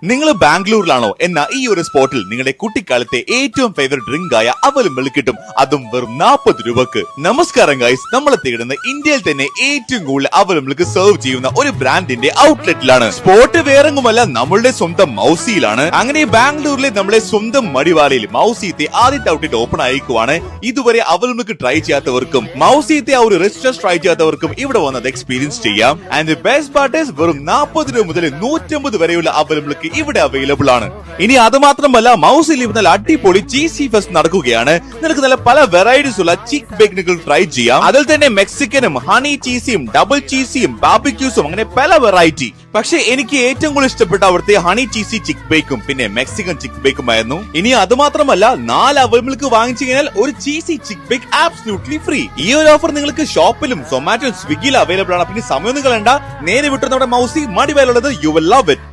നിങ്ങൾ ബാംഗ്ലൂരിലാണോ എന്നാ ഈ ഒരു സ്പോട്ടിൽ നിങ്ങളുടെ കുട്ടിക്കാലത്തെ ഏറ്റവും ഫേവറേറ്റ് ഡ്രിങ്ക് ആയ അവലും മിൽക്ക് കിട്ടും, അതും വെറും 40 രൂപക്ക്. നമസ്കാരം ഗൈസ്, നമ്മളെ തേടുന്ന ഇന്ത്യയിൽ തന്നെ ഏറ്റവും കൂടുതൽ അവലും മിൽക്ക് സെർവ് ചെയ്യുന്ന ഒരു ബ്രാൻഡിന്റെ ഔട്ട്ലെറ്റിലാണ്. സ്പോട്ട് വേറെങ്ങുമല്ല, നമ്മളുടെ സ്വന്തം മൗസിയിലാണ്. അങ്ങനെ ബാംഗ്ലൂരിലെ നമ്മളെ സ്വന്തം മടിവാലയിൽ മൗസിയത്തെ ആദ്യത്തെ ഔട്ട്ലെറ്റ് ഓപ്പൺ ആയിക്കുവാണ്. ഇതുവരെ അവലും മിൽക്ക് ട്രൈ ചെയ്യാത്തവർക്കും മൗസിയത്തെ ആ ഒരു റെസ്റ്റോറന്റ് ട്രൈ ചെയ്യാത്തവർക്കും ഇവിടെ വന്നത് എക്സ്പീരിയൻസ് ചെയ്യാം. ആൻഡ് ബെസ്റ്റ് പാർട്ട് ഈസ് വെറും 40 രൂപ മുതൽ 150 വരെയുള്ള അവലും മിൽക്ക് ഇവിടെ അവൈലബിൾ ആണ്. ഇനി അത് മാത്രമല്ല, മൗസിൽ നല്ല അടിപൊളി ചീസി ഫെസ്റ്റ് നടക്കുകയാണ്. നിനക്ക് നല്ല പല വെറൈറ്റീസ് ഉള്ള ചിക്ക് ബേക്കനുകൾ ട്രൈ ചെയ്യാം. അതിൽ തന്നെ മെക്സിക്കനും ഹണി ചീസിയും ഡബിൾ ചീസിയും ബാർബിക്യൂസും അങ്ങനെ പല വെറൈറ്റി. പക്ഷെ എനിക്ക് ഏറ്റവും കൂടുതൽ ഇഷ്ടപ്പെട്ട അവിടുത്തെ ഹണി ചീസി ചിക്ക് ബേക്കും പിന്നെ മെക്സിക്കൻ ചിക്ക് ബേക്കും ആയിരുന്നു. ഇനി അത് മാത്രമല്ല, 4 അവൽ മിൽക്ക് വാങ്ങിച്ചു കഴിഞ്ഞാൽ ഒരു ചീസി ചിക്ക് ബേക്ക് ആബ്സല്യൂട്ട്ലി ഫ്രീ. ഈ ഒരു ഓഫർ നിങ്ങൾക്ക് ഷോപ്പിലും സൊമാറ്റോ സ്വിഗ്ഗിയിലും അവൈലബിൾ ആണ്. പിന്നെ സമയമൊന്നും കളയണ്ട, നേരെ വിട്ടു നമ്മുടെ മൗസി മടിവേലുള്ളത്. You will love it.